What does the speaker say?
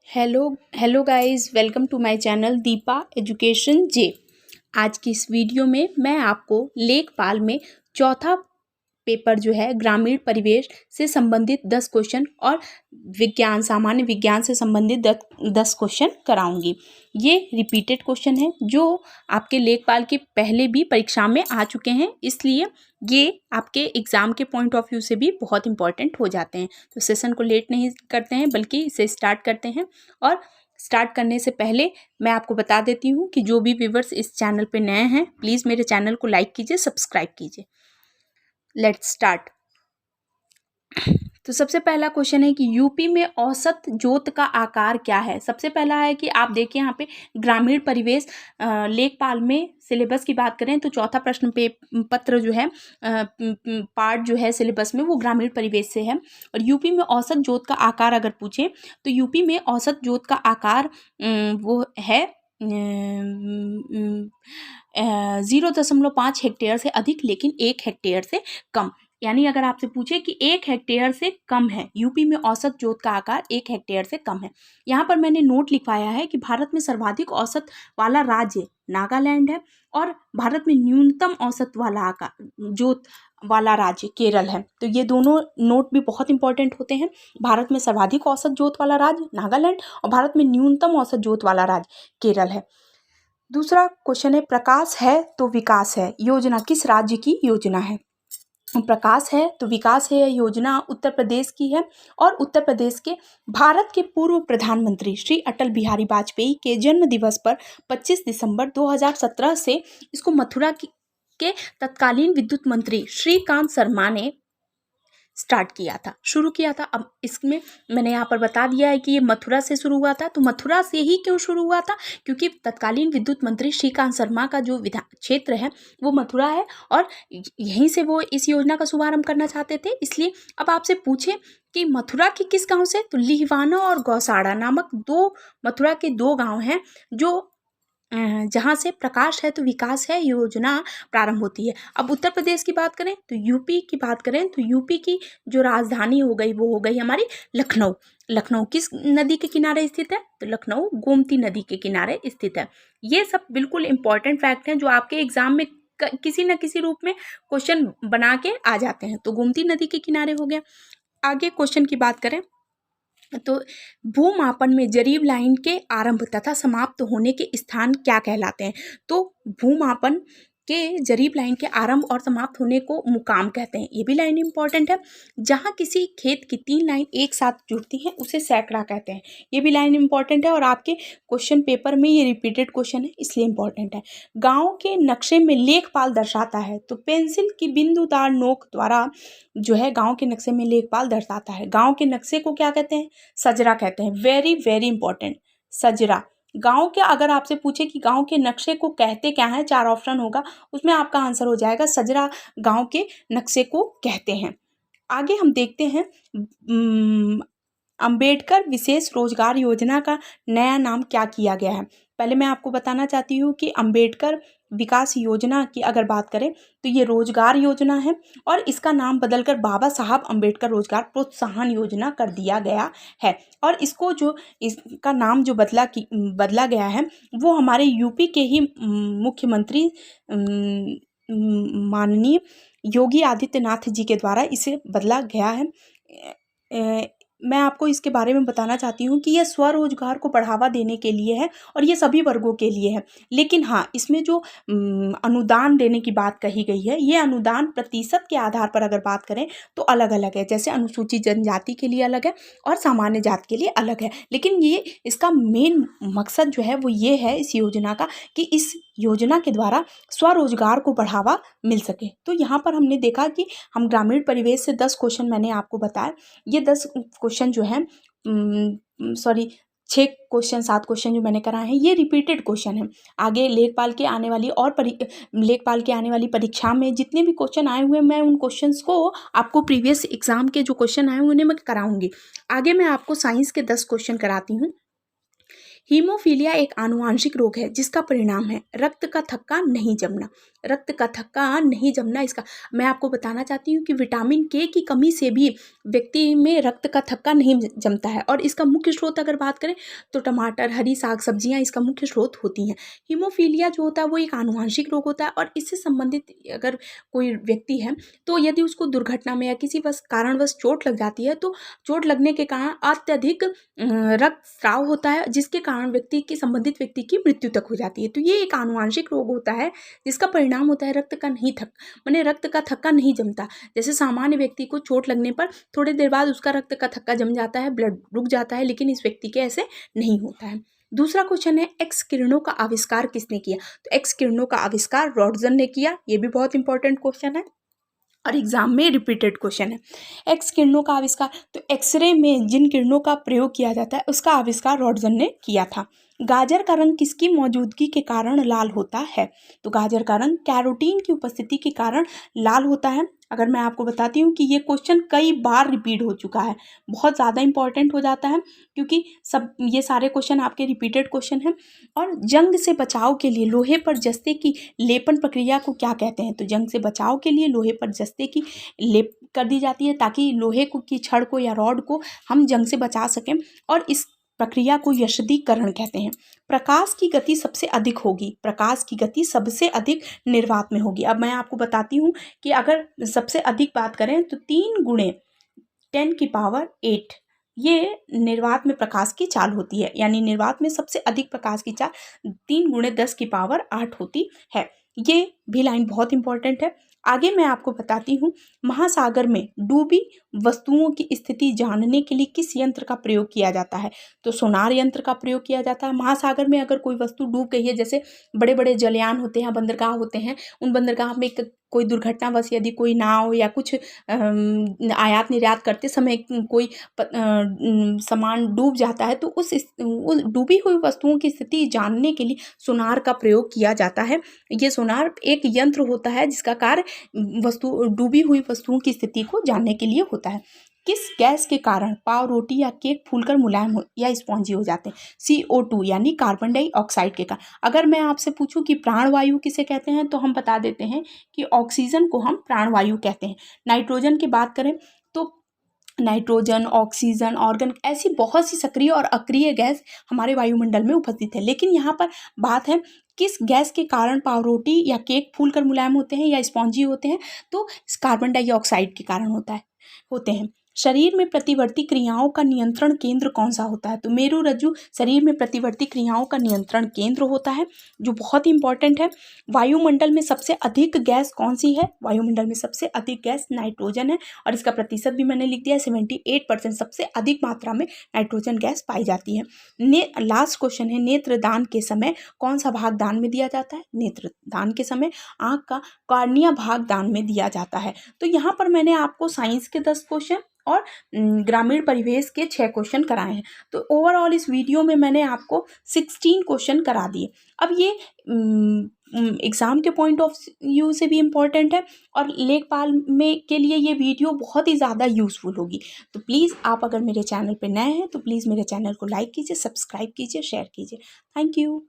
Hello hello guys, welcome to my channel Deepa education जे। आज की इस वीडियो में मैं आपको लेखपाल में चौथा पेपर जो है ग्रामीण परिवेश से संबंधित 10 क्वेश्चन और सामान्य विज्ञान से संबंधित 10 क्वेश्चन कराऊंगी। ये रिपीटेड क्वेश्चन है जो आपके लेखपाल के पहले भी परीक्षा में आ चुके हैं, इसलिए ये आपके एग्ज़ाम के पॉइंट ऑफ व्यू से भी बहुत इंपॉर्टेंट हो जाते हैं। तो सेशन को लेट नहीं करते हैं बल्कि इसे स्टार्ट करते हैं। और स्टार्ट करने से पहले मैं आपको बता देती हूँ कि जो भी व्यूवर्स इस चैनल पे नए हैं, प्लीज़ मेरे चैनल को लाइक कीजिए, सब्सक्राइब कीजिए। Let's start. तो सबसे पहला क्वेश्चन है कि यूपी में औसत जोत का आकार क्या है। सबसे पहला है कि आप देखिए यहाँ पे ग्रामीण परिवेश लेखपाल में सिलेबस की बात करें तो चौथा प्रश्न पत्र जो है पार्ट जो है सिलेबस में वो ग्रामीण परिवेश से है। और यूपी में औसत जोत का आकार अगर पूछें तो यूपी में औसत जोत का आकार वो है 0.5 हेक्टेयर से अधिक लेकिन 1 हेक्टेयर से कम। यानी अगर आपसे पूछे कि 1 हेक्टेयर से कम है, यूपी में औसत जोत का आकार 1 हेक्टेयर से कम है। यहाँ पर मैंने नोट लिखवाया है कि भारत में सर्वाधिक औसत वाला राज्य नागालैंड है और भारत में न्यूनतम औसत वाला आकार जोत वाला राज्य केरल है। तो ये दोनों नोट भी बहुत इंपॉर्टेंट होते हैं। भारत में सर्वाधिक औसत जोत वाला राज्य नागालैंड और भारत में न्यूनतम औसत जोत वाला राज्य केरल है। दूसरा क्वेश्चन है प्रकाश है तो विकास है योजना किस राज्य की योजना है। प्रकाश है तो विकास है योजना उत्तर प्रदेश की है और उत्तर प्रदेश के भारत के पूर्व प्रधानमंत्री श्री अटल बिहारी वाजपेयी के जन्म दिवस पर 25 दिसंबर 2017 से इसको मथुरा के तत्कालीन विद्युत मंत्री श्रीकांत शर्मा ने शुरू किया था। अब इसमें मैंने यहाँ पर बता दिया है कि ये मथुरा से शुरू हुआ था। तो मथुरा से ही क्यों शुरू हुआ था? क्योंकि तत्कालीन विद्युत मंत्री श्रीकांत शर्मा का जो विधान क्षेत्र है वो मथुरा है और यहीं से वो इस योजना का शुभारंभ करना चाहते थे। इसलिए अब आपसे पूछे कि मथुरा के किस गांव से, तो लिहवाना और गौसाड़ा नामक मथुरा के 2 गांव हैं जो जहाँ से प्रकाश है तो विकास है योजना प्रारंभ होती है। अब उत्तर प्रदेश की बात करें तो यूपी की बात करें तो यूपी की जो राजधानी हो गई वो हो गई हमारी लखनऊ। लखनऊ किस नदी के किनारे स्थित है? तो लखनऊ गोमती नदी के किनारे स्थित है। ये सब बिल्कुल इंपॉर्टेंट फैक्ट हैं जो आपके एग्जाम में किसी न किसी रूप में क्वेश्चन बना के आ जाते हैं। तो गोमती नदी के किनारे हो गया। आगे क्वेश्चन की बात करें तो भूमापन में जरीब लाइन के आरंभ तथा समाप्त होने के स्थान क्या कहलाते हैं। तो भूमापन के जरीब लाइन के आरंभ और समाप्त होने को मुकाम कहते हैं। ये भी लाइन इंपॉर्टेंट है। जहाँ किसी खेत की 3 लाइन एक साथ जुड़ती हैं उसे सैकड़ा कहते हैं। ये भी लाइन इंपॉर्टेंट है और आपके क्वेश्चन पेपर में ये रिपीटेड क्वेश्चन है इसलिए इंपॉर्टेंट है। गांव के नक्शे में लेखपाल दर्शाता है तो पेंसिल की बिंदुदार नोक द्वारा जो है गांव के नक्शे में लेखपाल दर्शाता है। गांव के नक्शे को क्या कहते हैं? सजरा कहते हैं। वेरी वेरी इंपॉर्टेंट, सजरा। गांव के अगर आपसे पूछे कि गांव के नक्शे को कहते क्या है, 4 ऑप्शन होगा उसमें आपका आंसर हो जाएगा सजरा गांव के नक्शे को कहते हैं। आगे हम देखते हैं अंबेडकर विशेष रोजगार योजना का नया नाम क्या किया गया है। पहले मैं आपको बताना चाहती हूँ कि अंबेडकर विकास योजना की अगर बात करें तो ये रोजगार योजना है और इसका नाम बदलकर बाबा साहब अंबेडकर रोजगार प्रोत्साहन योजना कर दिया गया है। और इसको जो इसका नाम जो बदला गया है वो हमारे यूपी के ही मुख्यमंत्री माननीय योगी आदित्यनाथ जी के द्वारा इसे बदला गया है। मैं आपको इसके बारे में बताना चाहती हूँ कि यह स्वरोजगार को बढ़ावा देने के लिए है और ये सभी वर्गों के लिए है। लेकिन हाँ, इसमें जो अनुदान देने की बात कही गई है ये अनुदान प्रतिशत के आधार पर अगर बात करें तो अलग अलग है। जैसे अनुसूचित जनजाति के लिए अलग है और सामान्य जाति के लिए अलग है। लेकिन ये इसका मेन मकसद जो है वो ये है इस योजना का कि इस योजना के द्वारा स्वरोजगार को बढ़ावा मिल सके। तो यहाँ पर हमने देखा कि हम ग्रामीण परिवेश से 10 क्वेश्चन मैंने आपको बताया। ये 10 क्वेश्चन जो है 6 क्वेश्चन 7 क्वेश्चन जो मैंने कराए हैं ये रिपीटेड क्वेश्चन है। आगे लेखपाल के आने वाली परीक्षा में जितने भी क्वेश्चन आए हुए हैं मैं उन क्वेश्चंस को आपको प्रीवियस एग्जाम के जो क्वेश्चन आए हुए उन्हें मैं कराऊंगी। आगे मैं आपको साइंस के 10 क्वेश्चन कराती हूँ। हीमोफीलिया एक आनुवांशिक रोग है जिसका परिणाम है रक्त का थक्का नहीं जमना। रक्त का थक्का नहीं जमना इसका मैं आपको बताना चाहती हूँ कि विटामिन के की कमी से भी व्यक्ति में रक्त का थक्का नहीं जमता है। और इसका मुख्य स्रोत अगर बात करें तो टमाटर, हरी साग सब्जियाँ इसका मुख्य स्रोत होती हैं। हीमोफीलिया जो होता है वो एक आनुवांशिक रोग होता है और इससे संबंधित अगर कोई व्यक्ति है तो यदि उसको दुर्घटना में या किसी कारणवश चोट लग जाती है तो चोट लगने के कारण अत्यधिक रक्त स्राव होता है जिसके कारण व्यक्ति की संबंधित व्यक्ति की मृत्यु तक हो जाती है। तो ये एक आनुवांशिक रोग होता है जिसका परिणाम होता है रक्त का थक्का नहीं जमता। जैसे सामान्य व्यक्ति को चोट लगने पर थोड़ी देर बाद उसका रक्त का थक्का जम जाता है, ब्लड रुक जाता है, लेकिन इस व्यक्ति के ऐसे नहीं होता है। दूसरा क्वेश्चन है एक्स किरणों का आविष्कार किसने किया। तो एक्स किरणों का आविष्कार रॉटसन ने किया। ये भी बहुत इंपॉर्टेंट क्वेश्चन है और एग्जाम में रिपीटेड क्वेश्चन है। एक्स किरणों का आविष्कार, तो एक्सरे में जिन किरणों का प्रयोग किया जाता है उसका आविष्कार रॉटसन ने किया था। गाजर का रंग किसकी मौजूदगी के कारण लाल होता है। तो गाजर का रंग कैरोटीन की उपस्थिति के कारण लाल होता है। अगर मैं आपको बताती हूँ कि ये क्वेश्चन कई बार रिपीट हो चुका है, बहुत ज़्यादा इंपॉर्टेंट हो जाता है क्योंकि सब ये सारे क्वेश्चन आपके रिपीटेड क्वेश्चन हैं। और जंग से बचाव के लिए लोहे पर जस्ते की लेपन प्रक्रिया को क्या कहते हैं। तो जंग से बचाव के लिए लोहे पर जस्ते की लेप कर दी जाती है ताकि लोहे को की छड़ को या रॉड को हम जंग से बचा सकें और इस प्रक्रिया को यशदीकरण कहते हैं। प्रकाश की गति सबसे अधिक होगी, प्रकाश की गति सबसे अधिक निर्वात में होगी। अब मैं आपको बताती हूँ कि अगर सबसे अधिक बात करें तो 3 गुणे 10⁸ ये निर्वात में प्रकाश की चाल होती है, यानी निर्वात में सबसे अधिक प्रकाश की चाल 3 गुणे 10⁸ होती है। ये भी लाइन बहुत इंपॉर्टेंट है। आगे मैं आपको बताती हूँ महासागर में डूबी वस्तुओं की स्थिति जानने के लिए किस यंत्र का प्रयोग किया जाता है। तो सोनार यंत्र का प्रयोग किया जाता है। महासागर में अगर कोई वस्तु डूब गई है, जैसे बड़े बड़े जलयान होते हैं, बंदरगाह होते हैं, उन बंदरगाह में कोई दुर्घटनावश यदि कोई नाव या कुछ आयात निर्यात करते समय कोई सामान डूब जाता है तो उस डूबी हुई वस्तुओं की स्थिति जानने के लिए सोनार का प्रयोग किया जाता है। ये सोनार एक यंत्र होता है जिसका कार्य डूबी हुई वस्तुओं की स्थिति को जानने के लिए होता है। किस गैस के कारण पाव रोटी या केक फूलकर मुलायम या स्पॉन्जी हो जाते हैं। CO2 यानी कार्बन डाइऑक्साइड के कारण। अगर मैं आपसे पूछूं कि प्राणवायु किसे कहते हैं तो हम बता देते हैं कि ऑक्सीजन को हम प्राणवायु कहते हैं। नाइट्रोजन की बात करें तो नाइट्रोजन, ऑक्सीजन, ऑर्गन, ऐसी बहुत सी सक्रिय और अक्रिय गैस हमारे वायुमंडल में उपस्थित है। लेकिन यहाँ पर बात है किस गैस के कारण पावरोटी या केक फूलकर मुलायम होते हैं या स्पॉन्जी होते हैं। तो कार्बन डाइऑक्साइड के कारण होते हैं। शरीर में प्रतिवर्ती क्रियाओं का नियंत्रण केंद्र कौन सा होता है। तो मेरुरज्जु शरीर में प्रतिवर्ती क्रियाओं का नियंत्रण केंद्र होता है, जो बहुत ही इंपॉर्टेंट है। वायुमंडल में सबसे अधिक गैस कौन सी है। वायुमंडल में सबसे अधिक गैस नाइट्रोजन है और इसका प्रतिशत भी मैंने लिख दिया है 78%। सबसे अधिक मात्रा में नाइट्रोजन गैस पाई जाती है। लास्ट क्वेश्चन है नेत्रदान के समय कौन सा भाग दान में दिया जाता है। नेत्रदान के समय आँख का कॉर्निया भाग दान में दिया जाता है। तो यहाँ पर मैंने आपको साइंस के 10 क्वेश्चन और ग्रामीण परिवेश के 6 क्वेश्चन कराए हैं। तो ओवरऑल इस वीडियो में मैंने आपको 16 क्वेश्चन करा दिए। अब ये एग्ज़ाम के पॉइंट ऑफ व्यू से भी इम्पॉर्टेंट है और लेखपाल में के लिए ये वीडियो बहुत ही ज़्यादा यूज़फुल होगी। तो प्लीज़ आप अगर मेरे चैनल पे नए हैं तो प्लीज़ मेरे चैनल को लाइक कीजिए, सब्सक्राइब कीजिए, शेयर कीजिए। Thank you.